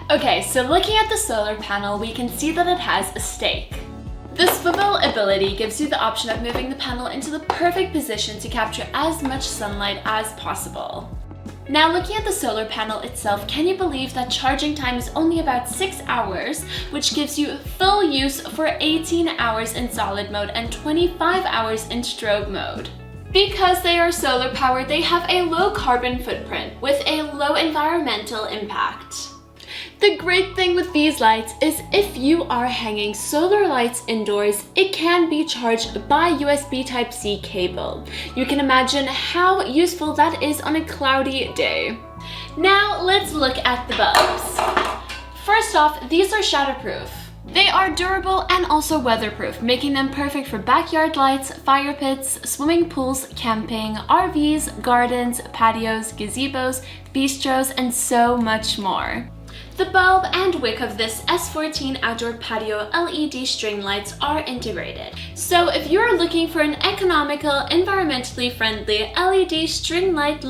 Okay, so looking at the solar panel, we can see that it has a stake. The swivel ability gives you the option of moving the panel into the perfect position to capture as much sunlight as possible. Now looking at the solar panel itself, can you believe that charging time is only about 6 hours, which gives you full use for 18 hours in solid mode and 25 hours in strobe mode. Because they are solar powered, they have a low carbon footprint with a low environmental impact. The great thing with these lights is if you are hanging solar lights indoors, it can be charged by USB Type-C cable. You can imagine how useful that is on a cloudy day. Now let's look at the bulbs. First off, these are shatterproof. They are durable and also weatherproof, making them perfect for backyard lights, fire pits, swimming pools, camping, RVs, gardens, patios, gazebos, bistros, and so much more. The bulb and wick of this S14 outdoor patio LED string lights are integrated. So if you're looking for an economical, environmentally friendly LED string light